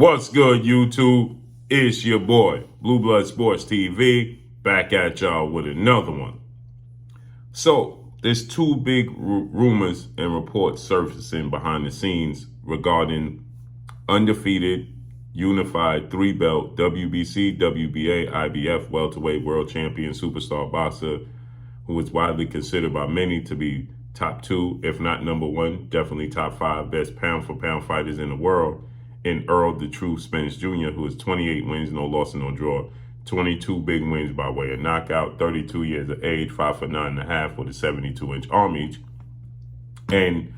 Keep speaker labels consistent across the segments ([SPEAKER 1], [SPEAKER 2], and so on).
[SPEAKER 1] What's good, YouTube? It's your boy, Blue Blood Sports TV, back at y'all with another one. So, there's two big rumors and reports surfacing behind the scenes regarding undefeated, unified three-belt WBC, WBA, IBF welterweight world champion superstar boxer who is widely considered by many to be top two, if not number one, definitely top five best pound-for-pound fighters in the world, in Errol "The Truth" Spence Jr., who has 28 wins, no loss and no draw, 22 big wins by way of knockout, 32 years of age, 5'9.5" with a 72-inch arm each, and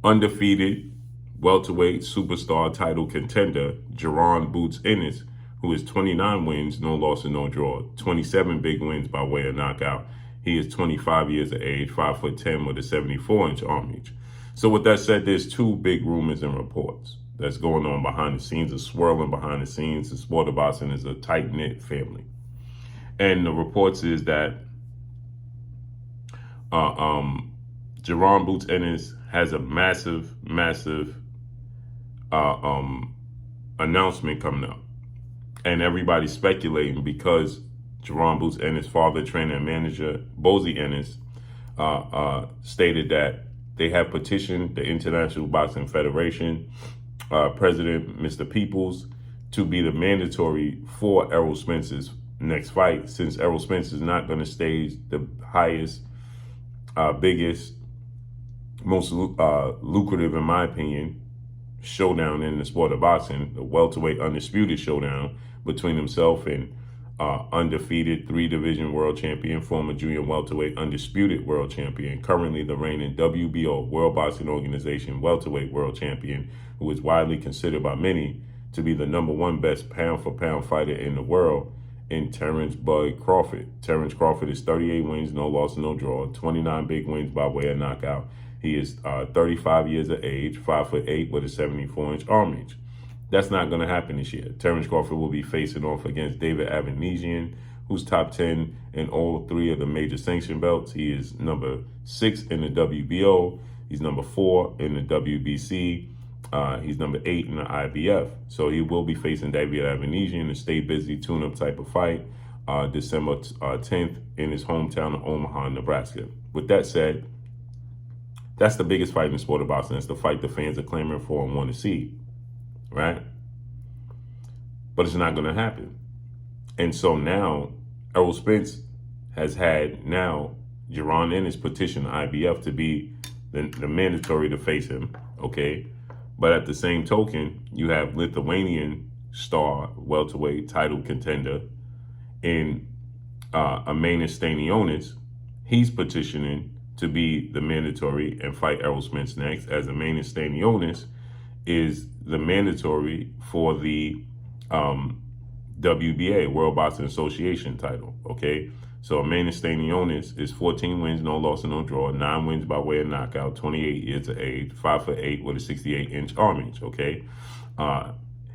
[SPEAKER 1] undefeated welterweight superstar title contender Jaron Boots Ennis, who has 29 wins, no loss and no draw, 27 big wins by way of knockout. He is 25 years of age, 5'10" with a 74-inch arm each. So with that said, there's two big rumors and reports that's going on behind the scenes, is swirling behind the scenes. The sport of boxing is a tight-knit family. And the reports is that Jaron Boots Ennis has a massive announcement coming up. And everybody's speculating because Jaron Boots Ennis' father, trainer, and manager, Bozy Ennis, stated that they have petitioned the International Boxing Federation President, Mr. Peoples, to be the mandatory for Errol Spence's next fight, since Errol Spence is not going to stage the highest, biggest, most lucrative, in my opinion, showdown in the sport of boxing, the welterweight undisputed showdown between himself and undefeated three-division world champion, former junior welterweight undisputed world champion, currently the reigning WBO, World Boxing Organization welterweight world champion, who is widely considered by many to be the number one best pound-for-pound fighter in the world, in Terrence Bud Crawford. Terrence Crawford is 38 wins, no loss, no draw, 29 big wins by way of knockout. He is 35 years of age, 5'8" with a 74-inch arm reach. That's not going to happen this year. Terrence Crawford will be facing off against David Avanesian, who's top 10 in all three of the major sanction belts. He is number 6 in the WBO. He's number 4 in the WBC. He's number 8 in the IBF. So he will be facing David Avanesian, a stay busy tune-up type of fight, December 10th in his hometown of Omaha, Nebraska. With that said, that's the biggest fight in the sport of boxing. That's the fight the fans are clamoring for and want to see. Right? But it's not going to happen. And so now Errol Spence has had now Jaron Ennis petition the IBF to be the mandatory to face him. Okay. But at the same token, you have Lithuanian star welterweight title contender in Errol Spence. He's petitioning to be the mandatory and fight Errol Spence next, as Errol Spence is the mandatory for the WBA, World Boxing Association title, okay? So Errol Spence is 14 wins, no loss and no draw, 9 wins by way of knockout, 28 years of age, 5'8" with a 68-inch arm reach, okay?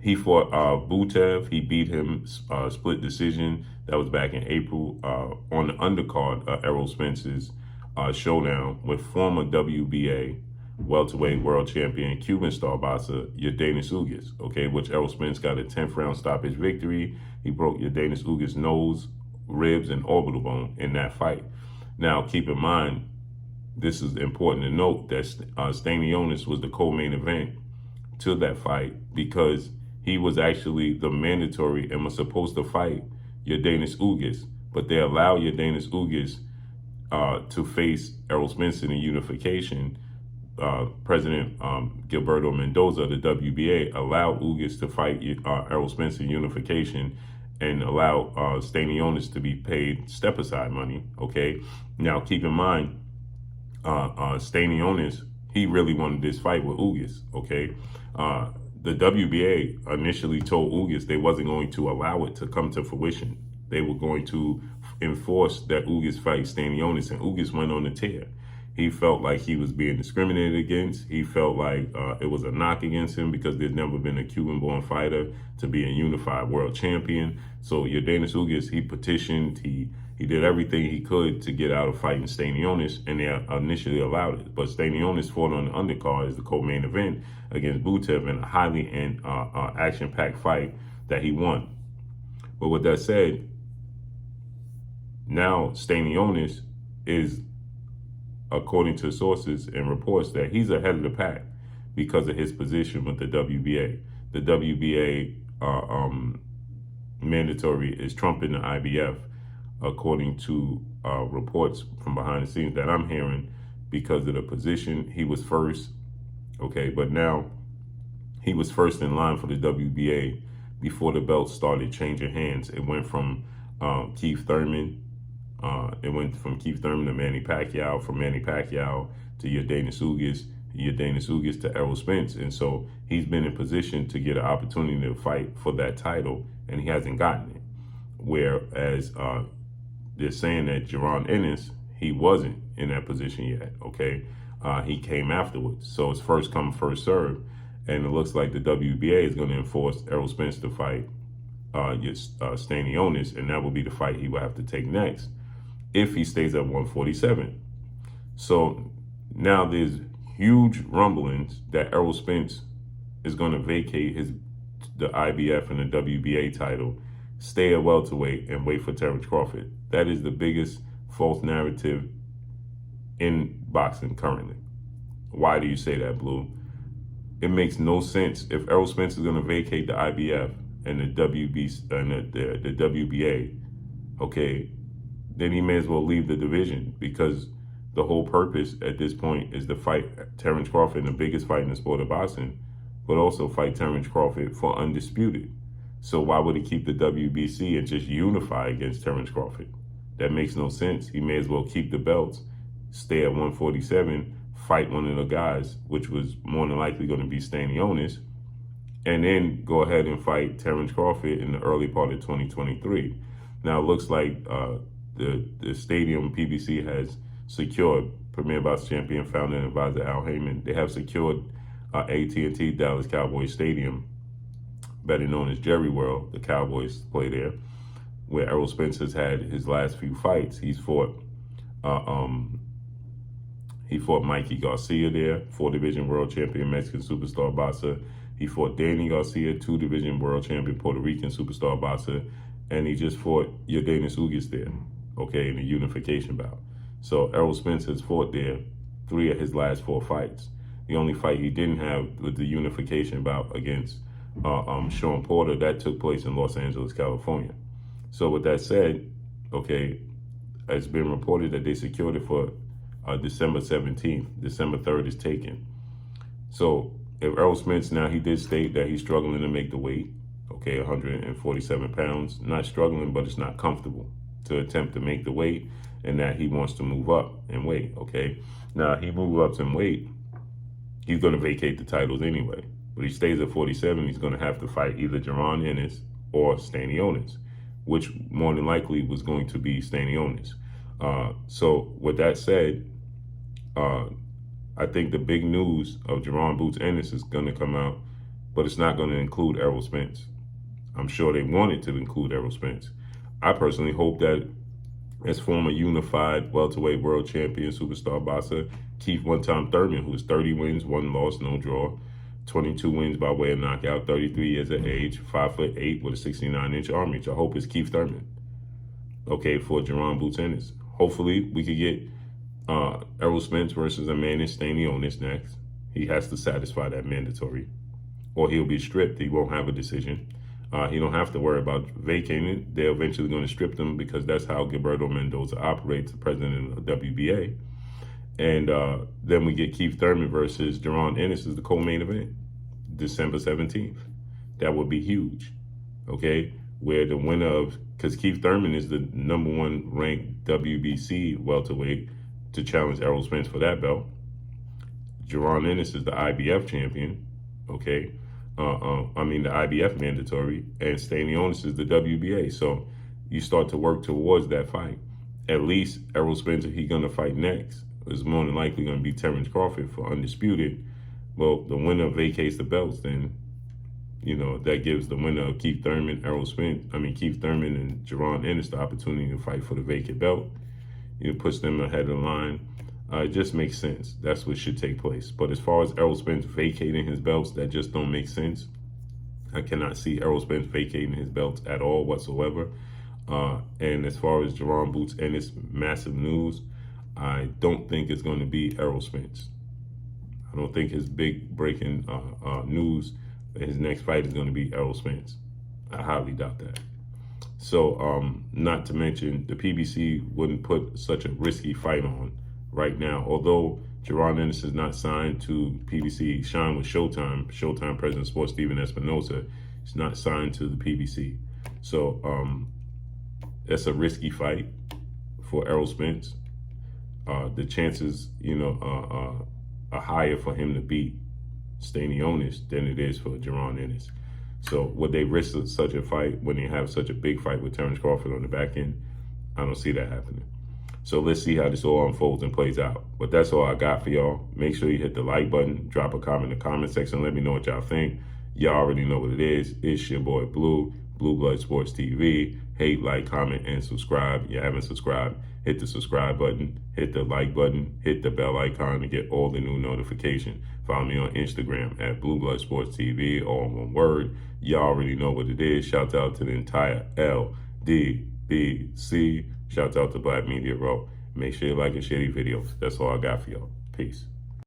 [SPEAKER 1] He fought Butev. He beat him split decision. That was back in April on the undercard of Errol Spence's showdown with former WBA welterweight world champion Cuban star boxer Yordenis Ugas, okay, which Errol Spence got a 10th round stoppage victory. He broke Yordenis Ugas' nose, ribs, and orbital bone in that fight. Now, keep in mind, this is important to note that STANIONIS was the co-main event to that fight because he was actually the mandatory and was supposed to fight Yordenis Ugas, but they allowed Yordenis Ugas to face Errol Spence in a unification. President Gilberto Mendoza of the WBA allowed Ugas to fight Errol Spence in unification and allow STANIONIS to be paid step-aside money, okay? Now, keep in mind, STANIONIS, he really wanted this fight with Ugas, okay? The WBA initially told Ugas they wasn't going to allow it to come to fruition. They were going to enforce that Ugas fight STANIONIS, and Ugas went on a tear. He felt like he was being discriminated against. He felt like it was a knock against him because there's never been a Cuban-born fighter to be a unified world champion. So Yordenis Ugas, he petitioned, he did everything he could to get out of fighting Stanionis, and they initially allowed it. But Stanionis fought on the undercard as the co-main event against Butev in a highly action-packed fight that he won. But with that said, now Stanionis is, according to sources and reports, that he's ahead of the pack because of his position with the WBA. The WBA mandatory is trumping the IBF, according to reports from behind the scenes that I'm hearing, because of the position. He was first, okay, but now he was first in line for the WBA before the belt started changing hands. It went from Keith Thurman. It went from Keith Thurman to Manny Pacquiao, from Manny Pacquiao to Yordenis Ugas to Errol Spence. And so he's been in position to get an opportunity to fight for that title, and he hasn't gotten it. Whereas they're saying that Jaron Ennis, he wasn't in that position yet, okay? He came afterwards. So it's first come, first serve. And it looks like the WBA is going to enforce Errol Spence to fight Stanionis, and that will be the fight he will have to take next if he stays at 147. So now there's huge rumblings that Errol Spence is going to vacate the IBF and the WBA title, stay at welterweight, and wait for Terrence Crawford. That is the biggest false narrative in boxing currently. Why do you say that, Blue? It makes no sense. If Errol Spence is going to vacate the IBF and the WBA, okay, then he may as well leave the division, because the whole purpose at this point is to fight Terrence Crawford in the biggest fight in the sport of boxing, but also fight Terrence Crawford for undisputed. So why would he keep the WBC and just unify against Terrence Crawford? That makes no sense. He may as well keep the belts, stay at 147, fight one of the guys, which was more than likely going to be Stanionis, and then go ahead and fight Terrence Crawford in the early part of 2023. Now, it looks like the stadium PBC has secured, Premier Box Champion, founder and advisor Al Heyman, they have secured AT&T Dallas Cowboys Stadium, better known as Jerry World. The Cowboys play there, where Errol Spence has had his last few fights. He fought Mikey Garcia there, 4-division world champion, Mexican superstar boxer. He fought Danny Garcia, 2-division world champion, Puerto Rican superstar boxer. And he just fought Yordenis Ugas there, okay, in the unification bout. So Errol Spence has fought there 3 of his last 4 fights. The only fight he didn't have was the unification bout against Sean Porter. That took place in Los Angeles, California. So with that said, okay, it's been reported that they secured it for December 17th. December 3rd is taken. So if Errol Spence, now he did state that he's struggling to make the weight, okay, 147 pounds. Not struggling, but it's not comfortable to attempt to make the weight, and that he wants to move up in weight, okay? Now, he moves up in weight, he's going to vacate the titles anyway. But he stays at 47, he's going to have to fight either Jaron Ennis or Stanionis, which more than likely was going to be Stanionis. So with that said, I think the big news of Jaron Boots Ennis is going to come out, but it's not going to include Errol Spence. I'm sure they wanted to include Errol Spence. I personally hope that as former unified welterweight world champion superstar boxer Keith one-time Thurman, who is 30 wins, 1 loss, no draw, 22 wins by way of knockout, 33 years of age, 5'8" with a 69-inch arm reach. I hope it's Keith Thurman, okay, for Jaron Boots Ennis. Hopefully we could get Errol Spence versus Amanda Stanionis next. He has to satisfy that mandatory, or he'll be stripped. He won't have a decision. He don't have to worry about vacating it. They're eventually going to strip them, because that's how Gilberto Mendoza operates, the president of the WBA. And then we get Keith Thurman versus Jaron Ennis as the co-main event, December 17th. That would be huge, okay? Where the winner of, because Keith Thurman is the #1 ranked WBC welterweight to challenge Errol Spence for that belt. Jaron Ennis is the IBF champion, okay? The IBF mandatory, and Stanionis is the WBA. So you start to work towards that fight. At least Errol Spence, if he's going to fight next, is more than likely going to be Terrence Crawford for Undisputed, well, the winner vacates the belts, then, you know, that gives the winner of Keith Thurman and Jaron Ennis the opportunity to fight for the vacant belt. You know, puts them ahead of the line. It just makes sense. That's what should take place. But as far as Errol Spence vacating his belts, that just don't make sense. I cannot see Errol Spence vacating his belts at all whatsoever. And as far as Jaron Boots Ennis, massive news, I don't think it's going to be Errol Spence. I don't think his big breaking news, his next fight is going to be Errol Spence. I highly doubt that. So, not to mention, the PBC wouldn't put such a risky fight on right now. Although Jaron Ennis is not signed to PBC, signed with Showtime. Showtime President Sports Steven Espinosa is not signed to the PBC. So, that's a risky fight for Errol Spence. The chances, you know, are higher for him to beat STANIONIS than it is for Jaron Ennis. So would they risk such a fight when they have such a big fight with Terrence Crawford on the back end? I don't see that happening. So let's see how this all unfolds and plays out. But that's all I got for y'all. Make sure you hit the like button, drop a comment in the comment section, let me know what y'all think. Y'all already know what it is. It's your boy Blue, Blue Blood Sports TV. Hate, like, comment, and subscribe. If you haven't subscribed, hit the subscribe button, hit the like button, hit the bell icon to get all the new notifications. Follow me on Instagram at Blue Blood Sports TV, all in one word. Y'all already know what it is. Shout out to the entire LDBC. Shout out to Black Media Row. Make sure you like and share these videos. That's all I got for y'all. Peace.